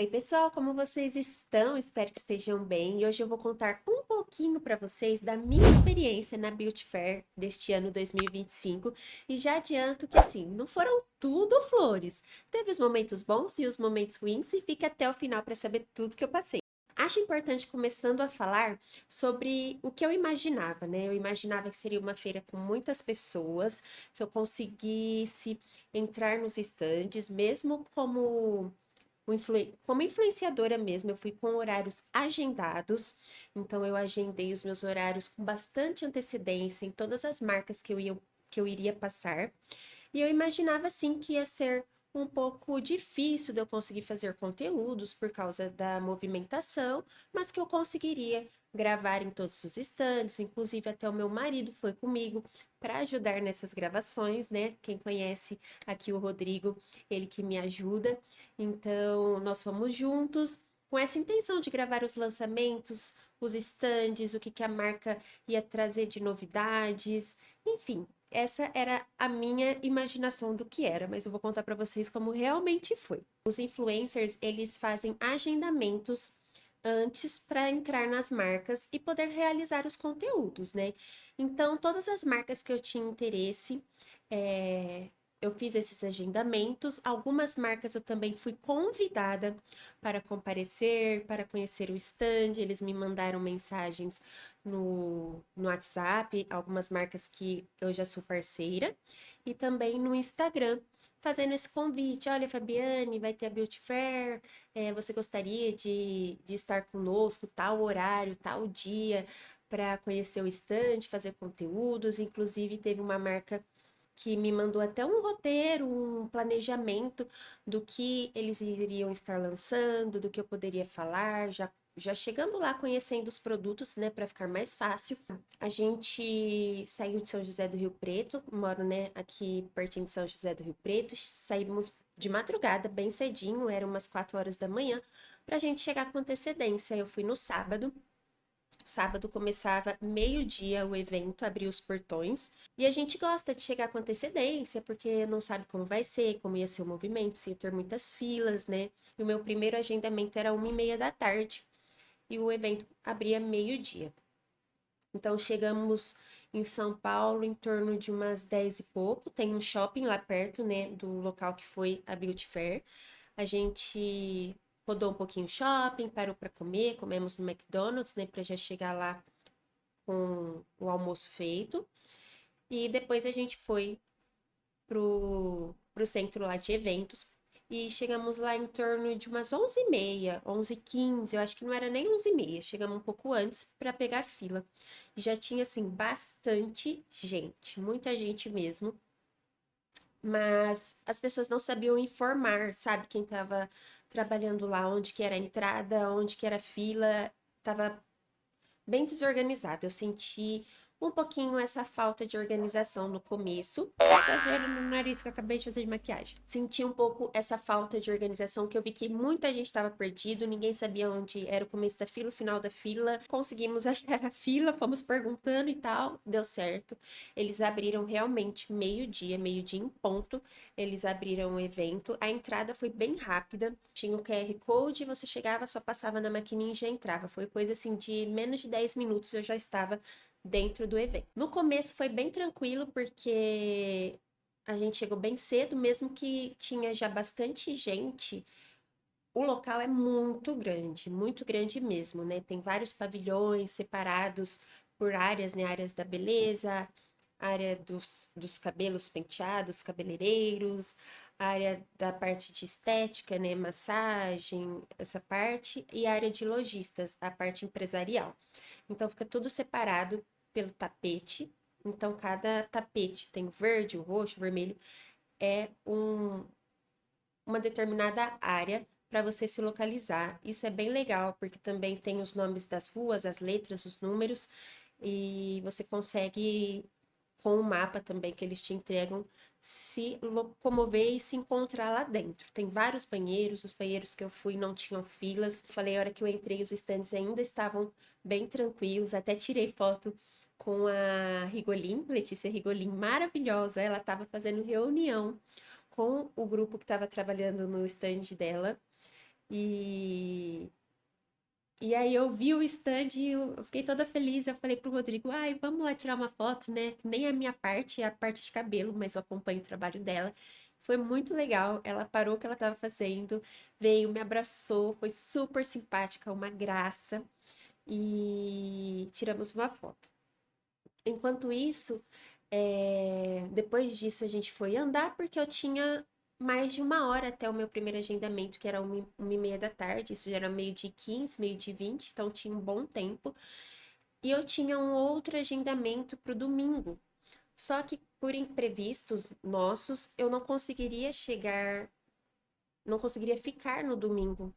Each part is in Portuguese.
Oi, pessoal, como vocês estão? Espero que estejam bem. E hoje eu vou contar um pouquinho para vocês da minha experiência na Beauty Fair deste ano 2025. E já adianto que, assim, não foram tudo flores. Teve os momentos bons e os momentos ruins, e fica até o final para saber tudo que eu passei. Acho importante começando a falar sobre o que eu imaginava, né? Eu imaginava que seria uma feira com muitas pessoas, que eu conseguisse entrar nos estandes, mesmo como influenciadora mesmo, eu fui com horários agendados, então eu agendei os meus horários com bastante antecedência em todas as marcas que eu iria passar. E eu imaginava assim que ia ser um pouco difícil de eu conseguir fazer conteúdos por causa da movimentação, mas que eu conseguiria gravar em todos os estandes, inclusive até o meu marido foi comigo para ajudar nessas gravações, né? Quem conhece aqui o Rodrigo, ele que me ajuda. Então, nós fomos juntos com essa intenção de gravar os lançamentos, os estandes, o que a marca ia trazer de novidades, enfim, essa era a minha imaginação do que era, mas eu vou contar para vocês como realmente foi. Os influencers, eles fazem agendamentos antes para entrar nas marcas e poder realizar os conteúdos, né? Então, todas as marcas que eu tinha interesse, é, eu fiz esses agendamentos. Algumas marcas eu também fui convidada para comparecer, para conhecer o stand. Eles me mandaram mensagens no WhatsApp, algumas marcas que eu já sou parceira, e também no Instagram, fazendo esse convite. Olha, Fabiane, vai ter a Beauty Fair, você gostaria de estar conosco, tal horário, tal dia, para conhecer o stand, fazer conteúdos. Inclusive, teve uma marca que me mandou até um roteiro, um planejamento do que eles iriam estar lançando, do que eu poderia falar, já chegando lá conhecendo os produtos, né, para ficar mais fácil. A gente saiu de São José do Rio Preto, moro, né, aqui pertinho de São José do Rio Preto, saímos de madrugada, bem cedinho, eram umas 4 horas da manhã, para a gente chegar com antecedência. Eu fui no sábado. Sábado começava meio-dia o evento, abria os portões. E a gente gosta de chegar com antecedência, porque não sabe como vai ser, como ia ser o movimento, se ia ter muitas filas, né? E o meu primeiro agendamento era 1h30 da tarde. E o evento abria meio-dia. Então chegamos em São Paulo em torno de umas 10 e pouco. Tem um shopping lá perto, né, do local que foi a Beauty Fair. A gente rodou um pouquinho o shopping, parou para comer, comemos no McDonald's, né, para já chegar lá com o almoço feito. E depois a gente foi pro centro lá de eventos e chegamos lá em torno de umas 11h30, 11h15, eu acho que não era nem 11h30, chegamos um pouco antes para pegar a fila. Já tinha, assim, bastante gente, muita gente mesmo, mas as pessoas não sabiam informar, sabe, quem estava trabalhando lá, onde que era a entrada, onde que era a fila, tava bem desorganizado. Eu senti um pouquinho essa falta de organização no começo. Exagero no nariz que eu acabei de fazer de maquiagem. Senti um pouco essa falta de organização, que eu vi que muita gente estava perdido, ninguém sabia onde era o começo da fila, o final da fila. Conseguimos achar a fila, fomos perguntando e tal, deu certo. Eles abriram realmente meio-dia em ponto. Eles abriram o evento. A entrada foi bem rápida. Tinha o QR Code, você chegava, só passava na maquininha e já entrava. Foi coisa assim de menos de 10 minutos eu já estava dentro do evento. No começo foi bem tranquilo, porque a gente chegou bem cedo, mesmo que tinha já bastante gente. O local é muito grande mesmo, né? Tem vários pavilhões separados por áreas, né? Áreas da beleza, área dos cabelos penteados, cabeleireiros, área da parte de estética, né? Massagem, essa parte, e área de lojistas, a parte empresarial. Então fica tudo separado pelo tapete. Então cada tapete tem o verde, o roxo, o vermelho, é uma determinada área para você se localizar. Isso é bem legal, porque também tem os nomes das ruas, as letras, os números, e você consegue, com o mapa também que eles te entregam, se locomover e se encontrar lá dentro. Tem vários banheiros, os banheiros que eu fui não tinham filas. Falei, a hora que eu entrei, os estandes ainda estavam bem tranquilos, até tirei foto com a Rigolin, Letícia Rigolin, maravilhosa. Ela estava fazendo reunião com o grupo que estava trabalhando no stand dela. E, e aí eu vi o stand e eu fiquei toda feliz. Eu falei pro Rodrigo, ai, vamos lá tirar uma foto, né? Nem a minha parte, é a parte de cabelo, mas eu acompanho o trabalho dela. Foi muito legal. Ela parou o que ela estava fazendo, veio, me abraçou, foi super simpática, uma graça. E tiramos uma foto. Enquanto isso, depois disso a gente foi andar porque eu tinha mais de uma hora até o meu primeiro agendamento, que era 1h30 da tarde, isso já era meio-dia e 15, meio-dia e 20, então tinha um bom tempo. E eu tinha um outro agendamento para o domingo. Só que por imprevistos nossos, eu não conseguiria chegar, não conseguiria ficar no domingo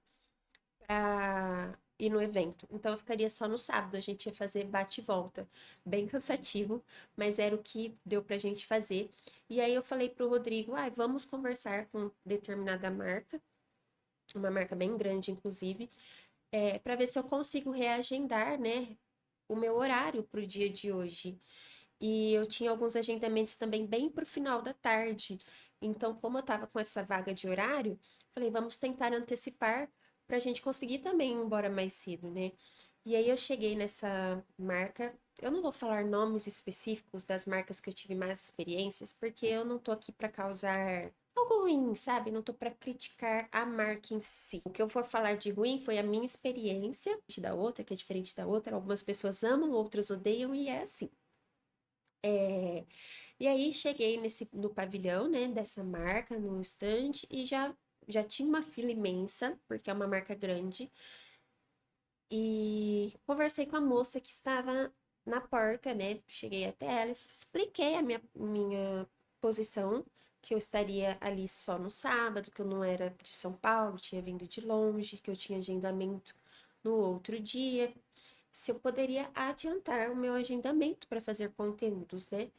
para ir no evento. Então eu ficaria só no sábado, a gente ia fazer bate e volta. Bem cansativo, mas era o que deu pra gente fazer. E aí eu falei pro Rodrigo, vamos conversar com determinada marca, uma marca bem grande, inclusive, para ver se eu consigo reagendar, né, o meu horário pro dia de hoje. E eu tinha alguns agendamentos também bem pro final da tarde. Então, como eu tava com essa vaga de horário, falei, vamos tentar antecipar para a gente conseguir também ir embora mais cedo, né? E aí eu cheguei nessa marca. Eu não vou falar nomes específicos das marcas que eu tive mais experiências, porque eu não tô aqui para causar algo ruim, sabe? Não tô para criticar a marca em si. O que eu for falar de ruim foi a minha experiência da outra, que é diferente da outra. Algumas pessoas amam, outras odeiam, e é assim. É, e aí cheguei no pavilhão, né, dessa marca, no stand, e já tinha uma fila imensa, porque é uma marca grande, e conversei com a moça que estava na porta, né, cheguei até ela e expliquei a minha posição, que eu estaria ali só no sábado, que eu não era de São Paulo, tinha vindo de longe, que eu tinha agendamento no outro dia, se eu poderia adiantar o meu agendamento para fazer conteúdos, né?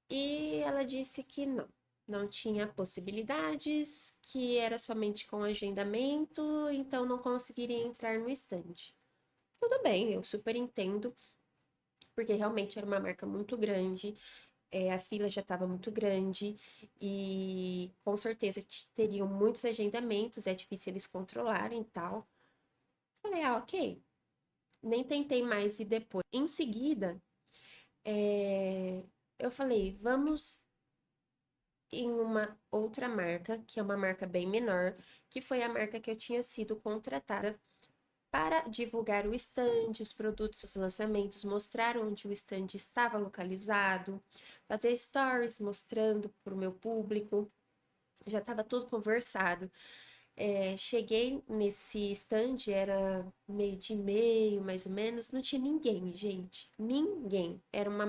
E ela disse que não, não tinha possibilidades, que era somente com agendamento, então não conseguiria entrar no stand. Tudo bem, eu super entendo, porque realmente era uma marca muito grande, a fila já estava muito grande e com certeza teriam muitos agendamentos, é difícil eles controlarem e tal. Falei, ok, nem tentei mais e depois. Em seguida, eu falei, vamos em uma outra marca, que é uma marca bem menor, que foi a marca que eu tinha sido contratada para divulgar o stand, os produtos, os lançamentos, mostrar onde o stand estava localizado, fazer stories mostrando para o meu público. Já estava tudo conversado. Cheguei nesse stand, era meio de meio, mais ou menos, não tinha ninguém, gente. Ninguém. É uma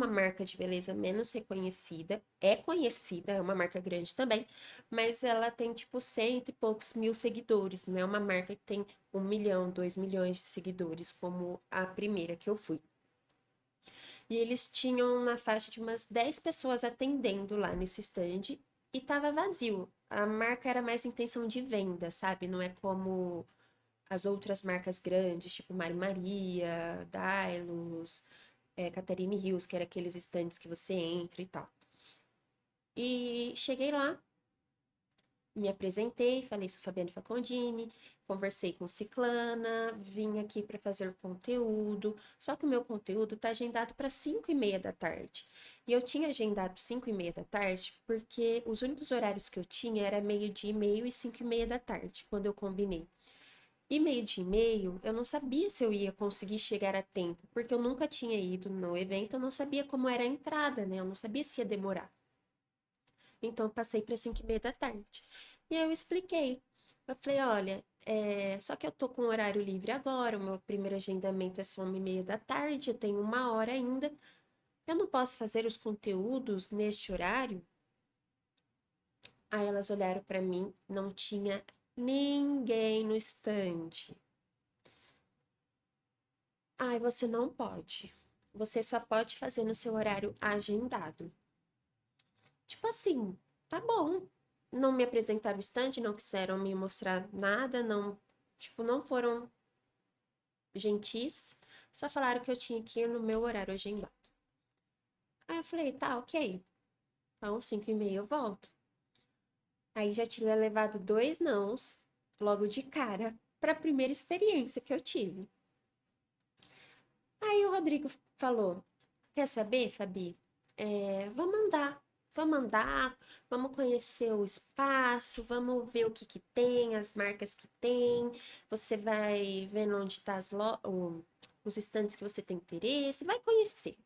marca de beleza menos reconhecida, é conhecida, é uma marca grande também, mas ela tem tipo cento e poucos mil seguidores, não é uma marca que tem 1 milhão, 2 milhões de seguidores, como a primeira que eu fui. E eles tinham na faixa de umas 10 pessoas atendendo lá nesse stand e tava vazio. A marca era mais intenção de venda, sabe? Não é como as outras marcas grandes, tipo Mari Maria, Dailos, Catherine Hills, que era aqueles estandes que você entra e tal. E cheguei lá, me apresentei, falei, sou Fabiane Facondini, conversei com Ciclana, vim aqui para fazer conteúdo, só que o meu conteúdo está agendado para 5h30 da tarde. E eu tinha agendado 5h30 da tarde porque os únicos horários que eu tinha era meio-dia e meio e 5h30 da tarde, quando eu combinei. E meio-dia e meio, eu não sabia se eu ia conseguir chegar a tempo, porque eu nunca tinha ido no evento, eu não sabia como era a entrada, né? Eu não sabia se ia demorar. Então, eu passei para 5h30 da tarde. E aí eu expliquei. Eu falei, olha, só que eu tô com horário livre agora, o meu primeiro agendamento é só 1h30 da tarde, eu tenho uma hora ainda. Eu não posso fazer os conteúdos neste horário? Aí elas olharam para mim, não tinha ninguém no stand. Ai, você não pode. Você só pode fazer no seu horário agendado. Tipo assim, tá bom. Não me apresentaram o stand, não quiseram me mostrar nada, não, tipo, não foram gentis, só falaram que eu tinha que ir no meu horário agendado. Aí eu falei, tá, ok. Então, 5h30 eu volto. Aí já tinha levado dois nãos logo de cara para a primeira experiência que eu tive. Aí o Rodrigo falou: Quer saber, Fabi? Vamos andar, vamos conhecer o espaço, vamos ver o que que tem, as marcas que tem. Você vai vendo onde tá os estandes que você tem interesse, vai conhecer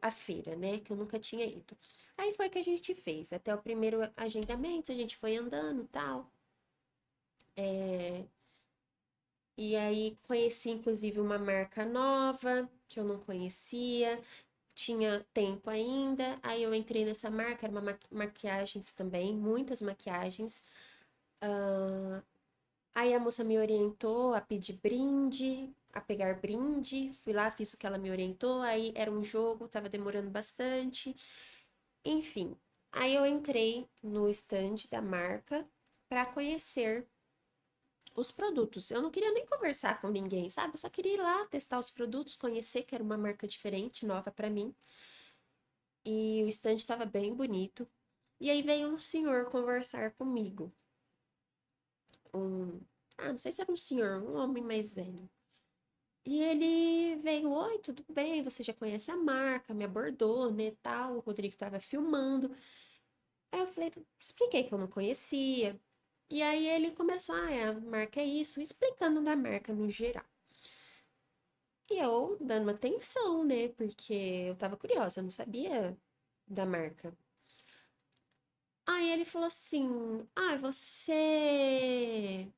a feira, né? Que eu nunca tinha ido. Aí foi que a gente fez. Até o primeiro agendamento, a gente foi andando e tal. E aí conheci inclusive uma marca nova que eu não conhecia, tinha tempo ainda. Aí eu entrei nessa marca, era uma maquiagens também, muitas maquiagens. Aí a moça me orientou a pedir brinde, a pegar brinde. Fui lá, fiz o que ela me orientou. Aí era um jogo, tava demorando bastante. Enfim, aí eu entrei no stand da marca para conhecer os produtos. Eu não queria nem conversar com ninguém, sabe? Eu só queria ir lá testar os produtos, conhecer que era uma marca diferente, nova para mim. E o stand estava bem bonito. E aí veio um senhor conversar comigo. Um, não sei se era um senhor, um homem mais velho. E ele veio, oi, tudo bem? Você já conhece a marca? Me abordou, né, tal. O Rodrigo estava filmando. Aí eu falei, expliquei que eu não conhecia. E aí ele começou, a marca é isso, explicando da marca no geral. E eu dando uma atenção, né? Porque eu tava curiosa, eu não sabia da marca. Aí ele falou assim: você.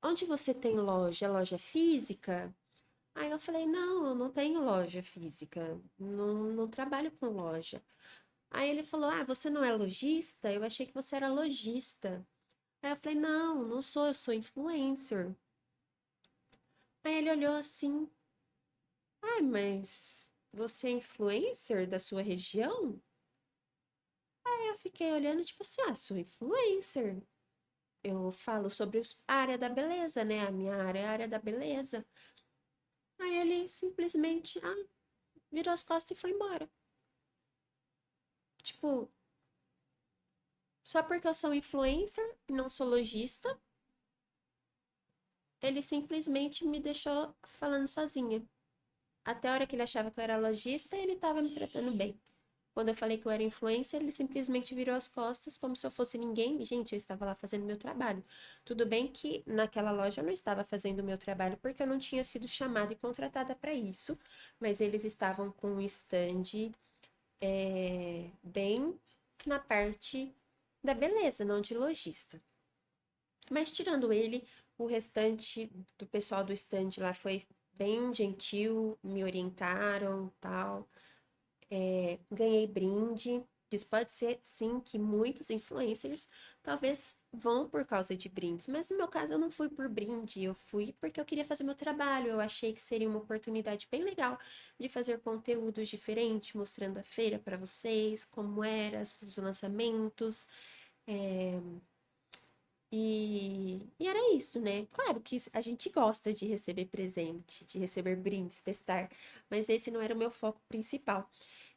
Onde você tem loja? Loja física? Aí eu falei: não, eu não tenho loja física. Não trabalho com loja. Aí ele falou: você não é lojista? Eu achei que você era lojista. Aí eu falei: não sou, eu sou influencer. Aí ele olhou assim: mas você é influencer da sua região? Aí eu fiquei olhando, tipo assim, sou influencer. Eu falo sobre a área da beleza, né? A minha área é a área da beleza. Aí ele simplesmente, virou as costas e foi embora. Tipo, só porque eu sou influencer e não sou lojista, ele simplesmente me deixou falando sozinha. Até a hora que ele achava que eu era lojista, ele tava me tratando bem. Quando eu falei que eu era influencer, ele simplesmente virou as costas como se eu fosse ninguém. Gente, eu estava lá fazendo meu trabalho. Tudo bem que naquela loja eu não estava fazendo o meu trabalho porque eu não tinha sido chamada e contratada para isso, mas eles estavam com um stand bem na parte da beleza, não de lojista. Mas tirando ele, o restante do pessoal do stand lá foi bem gentil, me orientaram, tal. Ganhei brinde. Diz, pode ser sim que muitos influencers talvez vão por causa de brindes, mas no meu caso eu não fui por brinde, eu fui porque eu queria fazer meu trabalho. Eu achei que seria uma oportunidade bem legal de fazer conteúdos diferentes, mostrando a feira para vocês, como era, os lançamentos. é, e era isso, né? Claro que a gente gosta de receber presente, de receber brindes, testar, mas esse não era o meu foco principal.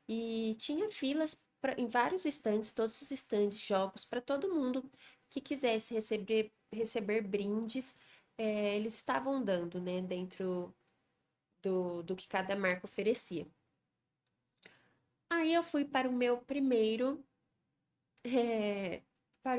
E tinha filas em vários estandes, todos os estandes, jogos, para todo mundo que quisesse receber brindes, eles estavam dando, né, dentro do que cada marca oferecia. Aí eu fui eh, para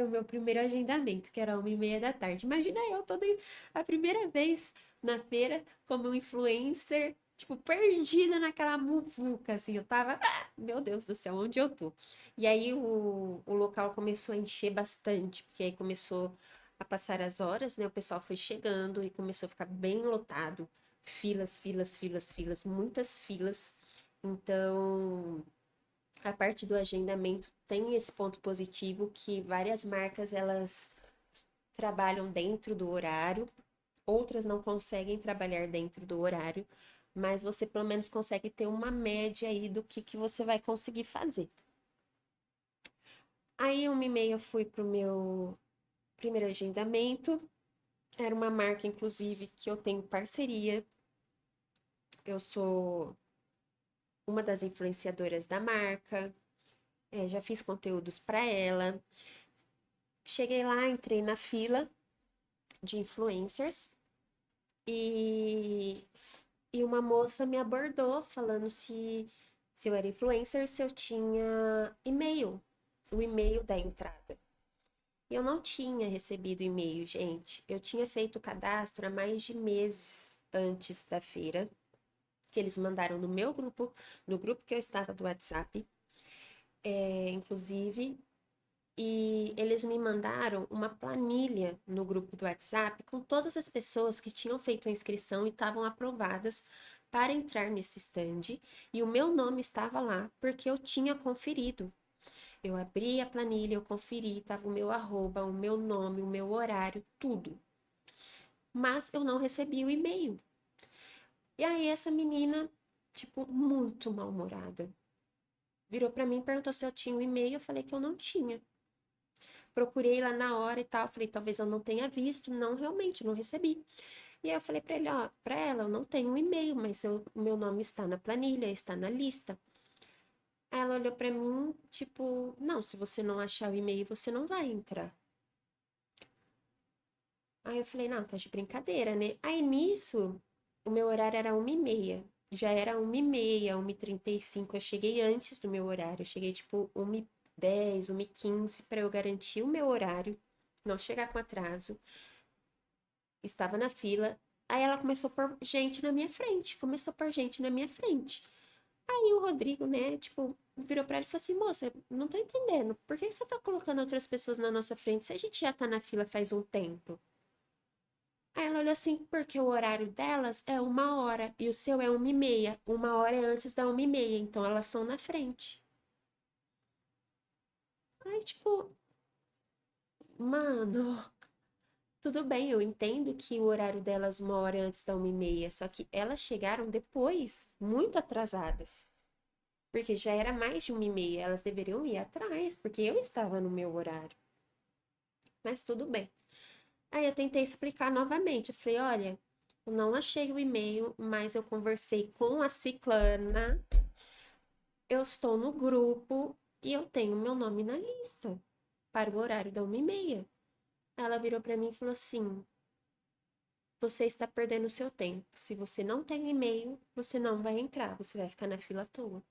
o meu primeiro agendamento, que era 1h30 da tarde. Imagina eu toda a primeira vez na feira como influencer, tipo, perdida naquela muvuca, assim, eu tava, meu Deus do céu, onde eu tô? E aí o local começou a encher bastante, porque aí começou a passar as horas, né? O pessoal foi chegando e começou a ficar bem lotado. Filas, filas, filas, filas, muitas filas. Então, a parte do agendamento tem esse ponto positivo que várias marcas elas trabalham dentro do horário, outras não conseguem trabalhar dentro do horário, mas você pelo menos consegue ter uma média aí do que você vai conseguir fazer. Aí 1h30 eu fui pro meu primeiro agendamento, era uma marca inclusive que eu tenho parceria, eu sou uma das influenciadoras da marca. já fiz conteúdos para ela. Cheguei lá, entrei na fila de influencers e, e uma moça me abordou falando se eu era influencer, se eu tinha e-mail, o e-mail da entrada. E eu não tinha recebido e-mail, gente. Eu tinha feito o cadastro há mais de meses antes da feira, que eles mandaram no meu grupo, no grupo que eu estava do WhatsApp, inclusive, e eles me mandaram uma planilha no grupo do WhatsApp com todas as pessoas que tinham feito a inscrição e estavam aprovadas para entrar nesse stand, e o meu nome estava lá porque eu tinha conferido. Eu abri a planilha, eu conferi, estava o meu arroba, o meu nome, o meu horário, tudo. Mas eu não recebi o e-mail. E aí essa menina, tipo, muito mal-humorada, virou para mim e perguntou se eu tinha um e-mail, eu falei que eu não tinha. Procurei lá na hora e tal, falei, talvez eu não tenha visto, não, realmente, não recebi. E aí eu falei para ele, ó, para ela, eu não tenho um e-mail, mas o meu nome está na planilha, está na lista. Aí ela olhou para mim, tipo, não, se você não achar o e-mail, você não vai entrar. Aí eu falei, não, tá de brincadeira, né? Aí nisso, o meu horário era 1h30. Já era 1h30, 1h35. Eu cheguei antes do meu horário. Eu cheguei tipo 1h10, 1h15 para eu garantir o meu horário, não chegar com atraso. Estava na fila. Aí ela começou a pôr gente na minha frente. Começou a pôr gente na minha frente. Aí o Rodrigo, né, tipo, virou pra ela e falou assim: moça, não tô entendendo. Por que você tá colocando outras pessoas na nossa frente se a gente já tá na fila faz um tempo? Aí ela olhou assim, porque o horário delas é 1 hora e o seu é 1h30. 1 hora é antes da 1h30, então elas são na frente. Aí, tipo, mano, tudo bem, eu entendo que o horário delas 1 hora antes da 1h30, só que elas chegaram depois, muito atrasadas. Porque já era mais de 1h30, elas deveriam ir atrás, porque eu estava no meu horário. Mas tudo bem. Aí eu tentei explicar novamente. Eu falei: olha, eu não achei o e-mail, mas eu conversei com a ciclana, eu estou no grupo e eu tenho meu nome na lista para o horário da 1h30. Ela virou para mim e falou assim: você está perdendo o seu tempo. Se você não tem e-mail, você não vai entrar, você vai ficar na fila à toa.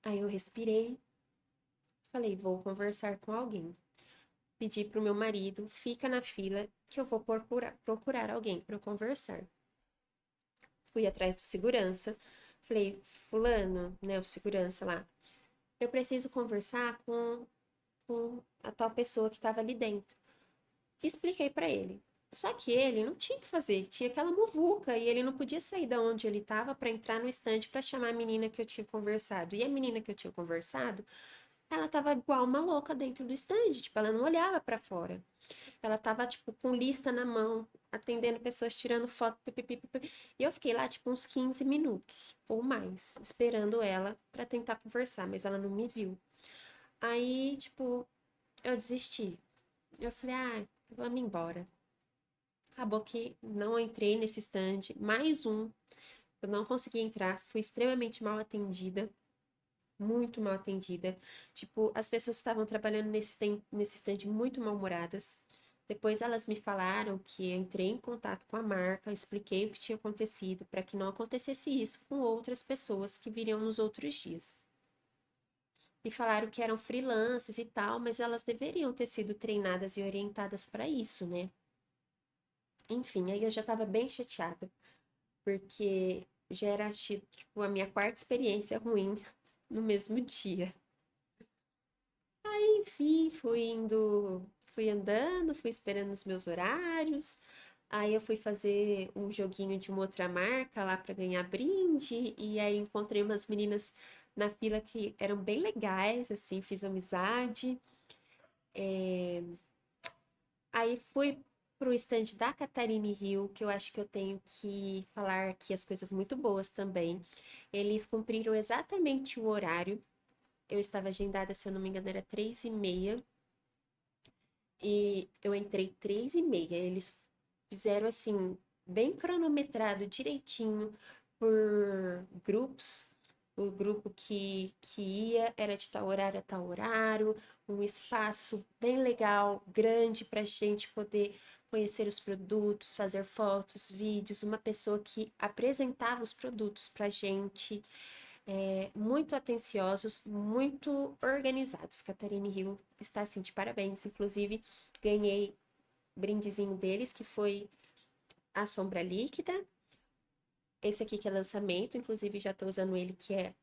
Aí eu respirei, falei: vou conversar com alguém. Pedi pro meu marido: fica na fila que eu vou procurar alguém para conversar. Fui atrás do segurança, falei: fulano, né, o segurança lá, eu preciso conversar com a tal pessoa que estava ali dentro. Expliquei para ele. Só que ele não tinha o que fazer, tinha aquela muvuca e ele não podia sair da onde ele estava para entrar no estande para chamar a menina que eu tinha conversado. E a menina que eu tinha conversado, ela tava igual uma louca dentro do estande, tipo, ela não olhava para fora. Ela tava, tipo, com lista na mão, atendendo pessoas, tirando foto, pipipi. E eu fiquei lá, tipo, uns 15 minutos ou mais, esperando ela para tentar conversar, mas ela não me viu. Aí, tipo, eu desisti. Eu falei: ah, vamos embora. Acabou que não entrei nesse stand. Mais um, eu não consegui entrar, fui extremamente mal atendida. Muito mal atendida. Tipo, as pessoas que estavam trabalhando nesse stand muito mal-humoradas. Depois elas me falaram que eu entrei em contato com a marca, expliquei o que tinha acontecido para que não acontecesse isso com outras pessoas que viriam nos outros dias. E falaram que eram freelancers e tal, mas elas deveriam ter sido treinadas e orientadas para isso, né? Enfim, aí eu já estava bem chateada, porque já era tipo a minha quarta experiência ruim no mesmo dia. Enfim, fui andando, fui esperando os meus horários. Aí eu fui fazer um joguinho de uma outra marca lá para ganhar brinde. E aí encontrei umas meninas na fila que eram bem legais, assim, fiz amizade. Aí fui pro stand da Catarine Hill, que eu acho que eu tenho que falar aqui as coisas muito boas também. Eles cumpriram exatamente o horário. Eu estava agendada, se eu não me engano, era 3h30. E eu entrei 3h30. Eles fizeram assim, bem cronometrado, direitinho, por grupos. o grupo que ia era de tal horário a tal horário, um espaço bem legal, grande para a gente poder conhecer os produtos, fazer fotos, vídeos, uma pessoa que apresentava os produtos para a gente, muito atenciosos, muito organizados. Catarina Hill está assim de parabéns. Inclusive, ganhei brindezinho deles, que foi a sombra líquida. Esse aqui que é lançamento, inclusive já estou usando ele, que é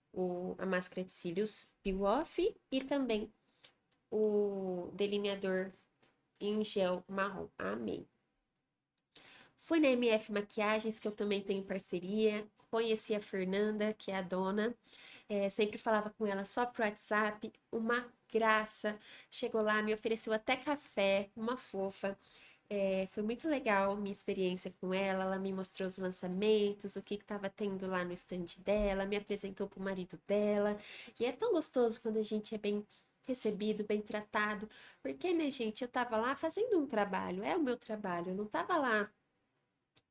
a máscara de cílios Peel Off e também o delineador em gel marrom. Amei. Fui na MF Maquiagens, que eu também tenho parceria. Conheci a Fernanda, que é a dona. Sempre falava com ela só pro WhatsApp. Uma graça. Chegou lá, me ofereceu até café, uma fofa. Foi muito legal minha experiência com ela. Ela me mostrou os lançamentos, o que estava tendo lá no stand dela, me apresentou para o marido dela. E é tão gostoso quando a gente é bem recebido, bem tratado. Porque, né, gente, eu estava lá fazendo um trabalho, é o meu trabalho, eu não estava lá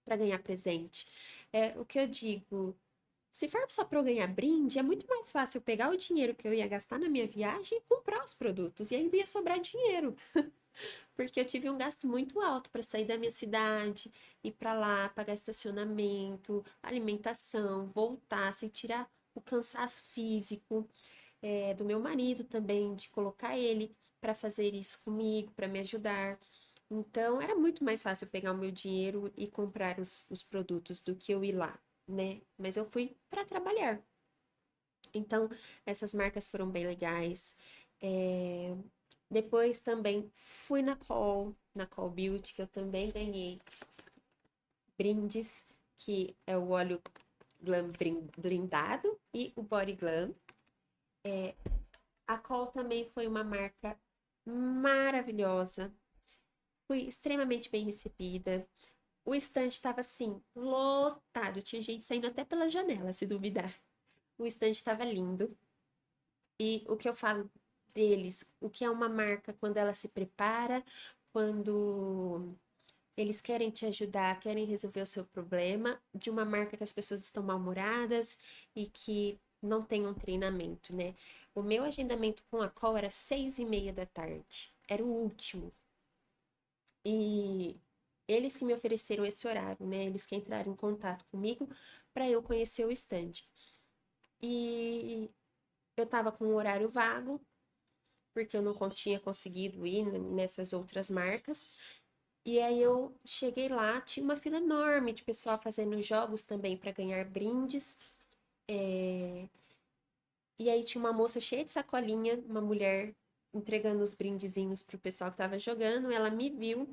para ganhar presente. É o que eu digo. Se for só para eu ganhar brinde, é muito mais fácil eu pegar o dinheiro que eu ia gastar na minha viagem e comprar os produtos. E ainda ia sobrar dinheiro. Porque eu tive um gasto muito alto para sair da minha cidade, ir para lá, pagar estacionamento, alimentação, voltar, sem tirar o cansaço físico, do meu marido também, de colocar ele para fazer isso comigo, para me ajudar. Então, era muito mais fácil pegar o meu dinheiro e comprar os produtos do que eu ir lá, né? Mas eu fui para trabalhar. Então, essas marcas foram bem legais. É, Depois também fui na Call Beauty, que eu também ganhei brindes, que é o óleo Glam blindado e o Body Glam. A Call também foi uma marca maravilhosa. Fui extremamente bem recebida. O stand estava assim, lotado. Tinha gente saindo até pela janela, se duvidar. O stand estava lindo. E o que eu falo deles, o que é uma marca quando ela se prepara, quando eles querem te ajudar, querem resolver o seu problema, de uma marca que as pessoas estão mal-humoradas e que não tem um treinamento, né? O meu agendamento com a call era 6:30 da tarde, era o último. E eles que me ofereceram esse horário, né? Eles que entraram em contato comigo para eu conhecer o stand. E eu tava com um horário vago, porque eu não tinha conseguido ir nessas outras marcas. E aí eu cheguei lá, tinha uma fila enorme de pessoal fazendo jogos também para ganhar brindes. E aí tinha uma moça cheia de sacolinha, uma mulher entregando os brindezinhos pro pessoal que estava jogando. Ela me viu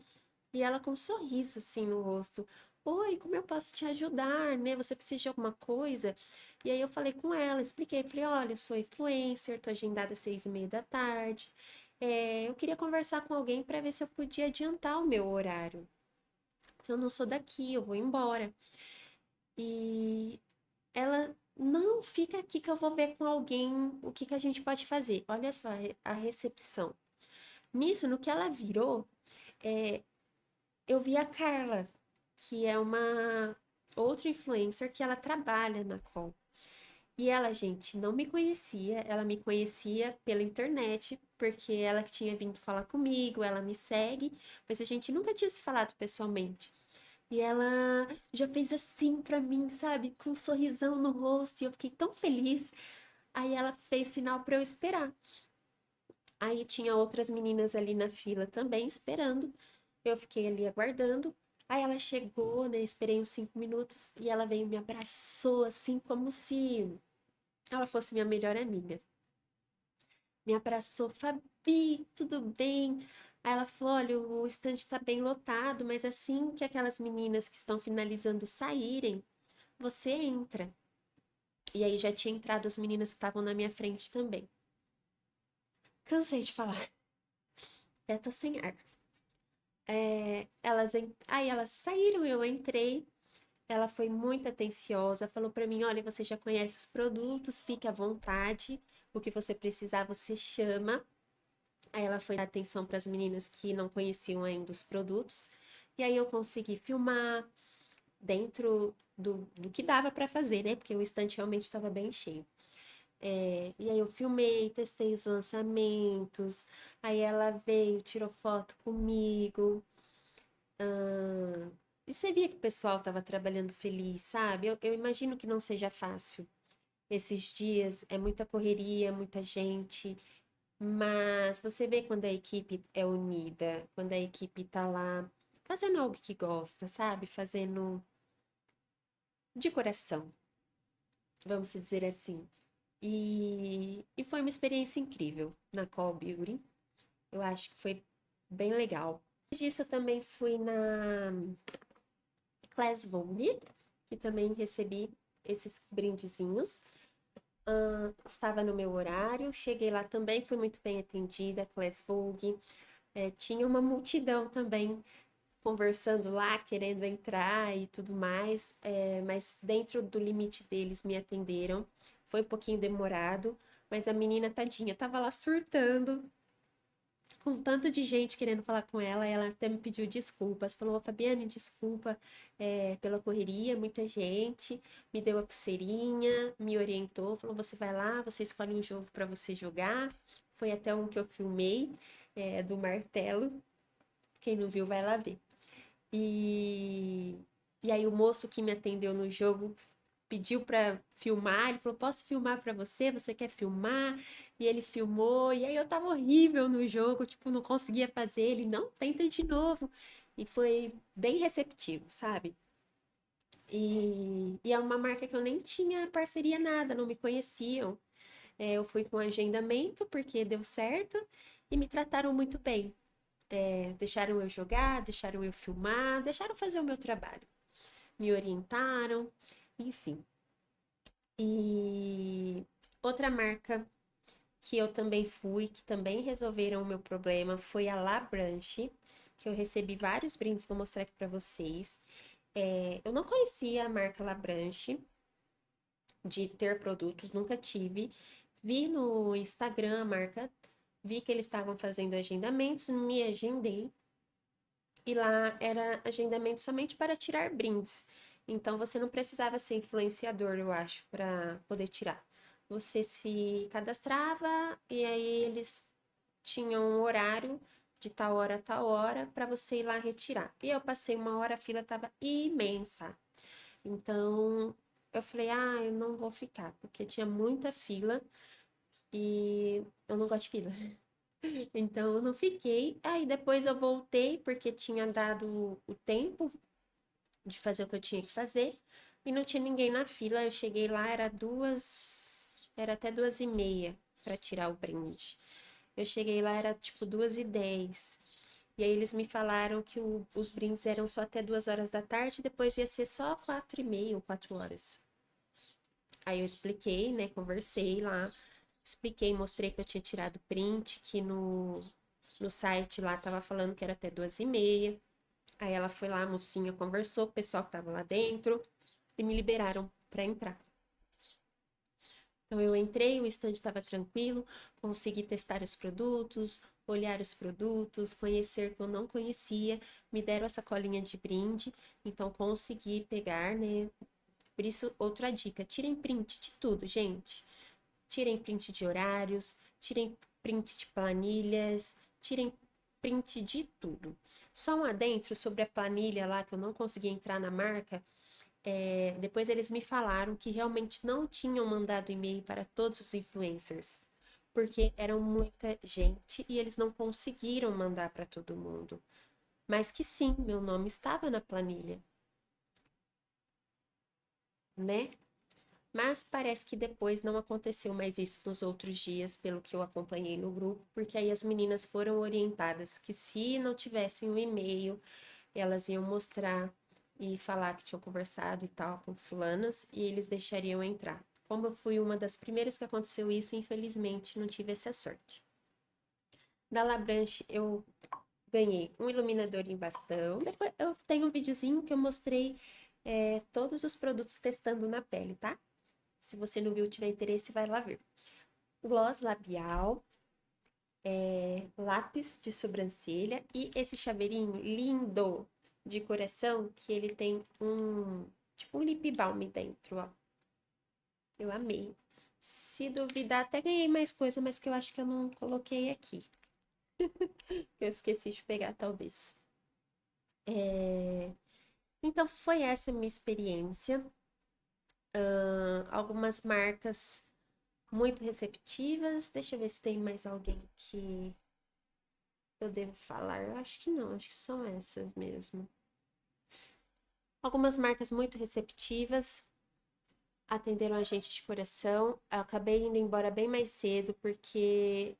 e ela com um sorriso assim no rosto. Oi, como eu posso te ajudar, né? Você precisa de alguma coisa? E aí eu falei com ela, expliquei, falei, olha, eu sou influencer, tô agendada às 6:30 da tarde. Eu queria conversar com alguém para ver se eu podia adiantar o meu horário. Porque eu não sou daqui, eu vou embora. E ela, não, fica aqui que eu vou ver com alguém o que que a gente pode fazer. Olha só a recepção. Nisso, no que ela virou, é, eu vi a Carla, que é uma outra influencer que ela trabalha na Call. E ela, gente, não me conhecia, ela me conhecia pela internet, porque ela que tinha vindo falar comigo, ela me segue, mas a gente nunca tinha se falado pessoalmente. E ela já fez assim pra mim, sabe? Com um sorrisão no rosto, e eu fiquei tão feliz. Aí ela fez sinal pra eu esperar. Aí tinha outras meninas ali na fila também esperando. Eu fiquei ali aguardando. Aí ela chegou, né? Esperei uns 5 minutos e ela veio e me abraçou assim como se ela fosse minha melhor amiga. Me abraçou, Fabi, tudo bem? Aí ela falou: olha, o estande está bem lotado, mas assim que aquelas meninas que estão finalizando saírem, você entra. E aí já tinha entrado as meninas que estavam na minha frente também. Cansei de falar, até tô sem ar. Aí elas saíram, eu entrei. Ela foi muito atenciosa, falou para mim: olha, você já conhece os produtos, fique à vontade. O que você precisar, você chama. Aí ela foi dar atenção para as meninas que não conheciam ainda os produtos. E aí eu consegui filmar dentro do que dava para fazer, né? Porque o estante realmente estava bem cheio. E aí eu filmei, testei os lançamentos, aí ela veio, tirou foto comigo. E você via que o pessoal estava trabalhando feliz, sabe? Eu imagino que não seja fácil. Esses dias é muita correria, muita gente, mas você vê quando a equipe é unida, quando a equipe tá lá fazendo algo que gosta, sabe? Fazendo de coração, vamos dizer assim. E foi uma experiência incrível na Call Beauty. Eu acho que foi bem legal. Depois disso, eu também fui na Class Vogue, que também recebi esses brindezinhos. Estava no meu horário, cheguei lá também, fui muito bem atendida, Class Vogue. Tinha uma multidão também conversando lá, querendo entrar e tudo mais, mas dentro do limite deles me atenderam. Foi um pouquinho demorado, mas a menina tadinha tava lá surtando, com tanto de gente querendo falar com ela, e ela até me pediu desculpas. Falou, Fabiane, desculpa, pela correria, muita gente, me deu a pulseirinha, me orientou, falou, você vai lá, você escolhe um jogo para você jogar. Foi até um que eu filmei, do martelo. Quem não viu, vai lá ver. E, e aí o moço que me atendeu no jogo pediu para filmar, ele falou: "Posso filmar para você? Você quer filmar?" E ele filmou, e aí eu tava horrível no jogo, tipo, não conseguia fazer, ele não tenta de novo. E foi bem receptivo, sabe? E é uma marca que eu nem tinha parceria nada, não me conheciam. Eu fui com agendamento porque deu certo e me trataram muito bem. Deixaram eu jogar, deixaram eu filmar, deixaram fazer o meu trabalho. Me orientaram, enfim. E outra marca que eu também fui, que também resolveram o meu problema, foi a Labranche, que eu recebi vários brindes, vou mostrar aqui para vocês. Eu não conhecia a marca Labranche, de ter produtos, nunca tive. Vi no Instagram a marca, vi que eles estavam fazendo agendamentos, me agendei. E lá era agendamento somente para tirar brindes. Então você não precisava ser influenciador, eu acho, para poder tirar. Você se cadastrava e aí eles tinham um horário de tal hora a tal hora para você ir lá retirar. E eu passei uma hora, a fila estava imensa. Então eu falei, eu não vou ficar, porque tinha muita fila e eu não gosto de fila. Então eu não fiquei. Aí depois eu voltei porque tinha dado o tempo de fazer o que eu tinha que fazer e não tinha ninguém na fila. Eu cheguei lá, era até 2h30 para tirar o brinde. Eu cheguei lá, era tipo 2h10. E aí eles me falaram que os brindes eram só até 2 horas da tarde, depois ia ser só 4h30 ou 4 horas. Aí eu expliquei, né? Conversei lá, expliquei, mostrei que eu tinha tirado print, que no site lá tava falando que era até 2h30. Aí ela foi lá, a mocinha conversou, o pessoal que tava lá dentro, e me liberaram para entrar. Então eu entrei, o stand estava tranquilo, consegui testar os produtos, olhar os produtos, conhecer que eu não conhecia, me deram essa colinha de brinde, então consegui pegar, né? Por isso, outra dica, tirem print de tudo, gente. Tirem print de horários, tirem print de planilhas, tirem print de tudo. Só um adentro sobre a planilha lá que eu não consegui entrar na marca. Depois eles me falaram que realmente não tinham mandado e-mail para todos os influencers, porque eram muita gente e eles não conseguiram mandar para todo mundo. Mas que sim, meu nome estava na planilha, né? Mas parece que depois não aconteceu mais isso nos outros dias, pelo que eu acompanhei no grupo, porque aí as meninas foram orientadas que se não tivessem o e-mail, elas iam mostrar e falar que tinham conversado e tal com fulanas e eles deixariam entrar. Como eu fui uma das primeiras que aconteceu isso, infelizmente não tive essa sorte. Da Labranche eu ganhei um iluminador em bastão. Depois eu tenho um videozinho que eu mostrei todos os produtos testando na pele, tá? Se você não viu, tiver interesse, vai lá ver. Gloss labial, lápis de sobrancelha e esse chaveirinho lindo de coração que ele tem tipo um lip balm dentro, ó. Eu amei. Se duvidar, até ganhei mais coisa, mas que eu acho que eu não coloquei aqui. Eu esqueci de pegar, talvez. É, Então, foi essa a minha experiência. Algumas marcas muito receptivas. Deixa eu ver se tem mais alguém que eu devo falar. Eu acho que não, acho que são essas mesmo. Algumas marcas muito receptivas atenderam a gente de coração. Eu acabei indo embora bem mais cedo porque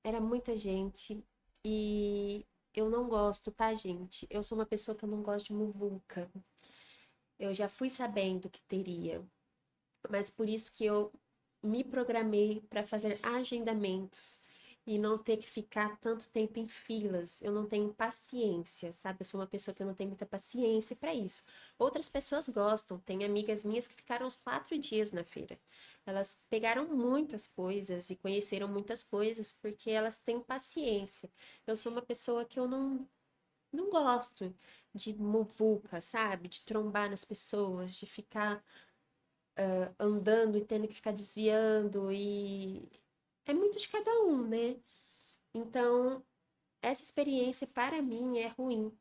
era muita gente e eu não gosto, tá, gente? Eu sou uma pessoa que eu não gosto de muvuca. Eu já fui sabendo que teria, mas por isso que eu me programei para fazer agendamentos e não ter que ficar tanto tempo em filas. Eu não tenho paciência, sabe? Eu sou uma pessoa que eu não tenho muita paciência para isso. Outras pessoas gostam. Tem amigas minhas que ficaram uns 4 dias na feira. Elas pegaram muitas coisas e conheceram muitas coisas porque elas têm paciência. Eu sou uma pessoa que eu não gosto de muvuca, sabe? De trombar nas pessoas, de ficar andando e tendo que ficar desviando e é muito de cada um, né? Então, essa experiência para mim é ruim.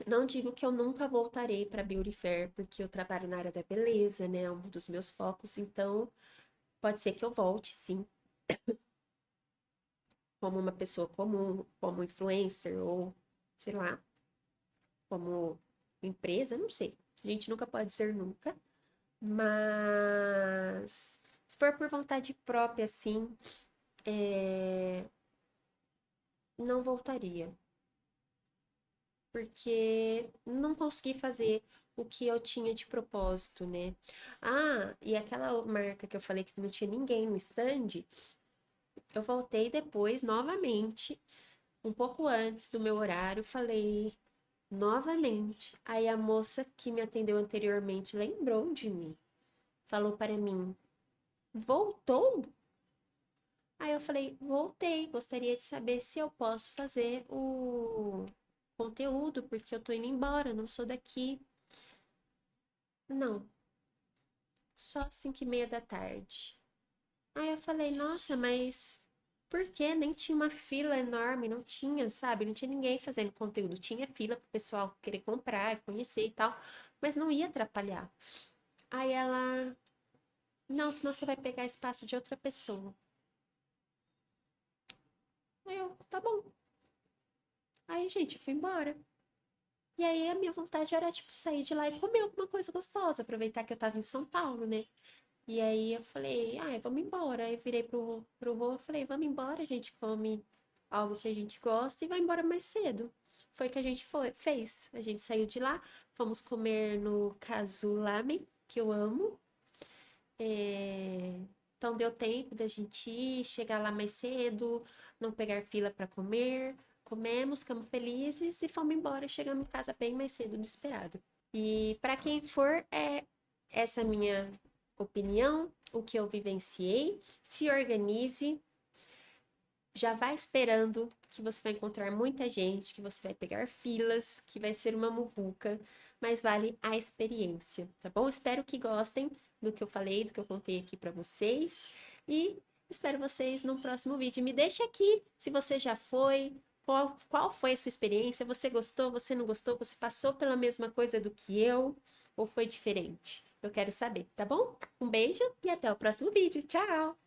Não digo que eu nunca voltarei para Beauty Fair, porque eu trabalho na área da beleza, né? É um dos meus focos, então pode ser que eu volte, sim, como uma pessoa comum, como influencer ou, sei lá, como empresa, não sei. A gente nunca pode dizer nunca, mas se for por vontade própria, assim, não voltaria, porque não consegui fazer o que eu tinha de propósito, né? Ah, e aquela marca que eu falei que não tinha ninguém no stand, eu voltei depois novamente, um pouco antes do meu horário, falei novamente. Aí a moça que me atendeu anteriormente lembrou de mim, falou para mim: voltou? Aí eu falei: voltei, gostaria de saber se eu posso fazer o conteúdo, porque eu tô indo embora, não sou daqui. Não, só 5:30 da tarde. Aí eu falei: nossa, mas por quê? Nem tinha uma fila enorme, não tinha, sabe? Não tinha ninguém fazendo conteúdo. Tinha fila pro pessoal querer comprar, conhecer e tal, mas não ia atrapalhar. Aí ela: não, senão você vai pegar espaço de outra pessoa. Aí eu: tá bom. Aí, gente, eu fui embora. E aí a minha vontade era, tipo, sair de lá e comer alguma coisa gostosa, aproveitar que eu tava em São Paulo, né? E aí eu falei: ai, vamos embora. Aí eu virei pro Rô, e falei: vamos embora, a gente come algo que a gente gosta e vai embora mais cedo. Foi o que a gente fez. A gente saiu de lá, fomos comer no Kazu Lamen, que eu amo. É, Então deu tempo da gente ir, chegar lá mais cedo, não pegar fila para comer. Comemos, ficamos felizes e fomos embora. Chegamos em casa bem mais cedo do esperado. E para quem for, é essa minha opinião, o que eu vivenciei. Se organize, já vai esperando que você vai encontrar muita gente, que você vai pegar filas, que vai ser uma muvuca, mas vale a experiência, tá bom? Espero que gostem do que eu falei, do que eu contei aqui para vocês e espero vocês no próximo vídeo. Me deixe aqui se você já foi, qual foi a sua experiência, você gostou, você não gostou, você passou pela mesma coisa do que eu ou foi diferente? Eu quero saber, tá bom? Um beijo e até o próximo vídeo. Tchau!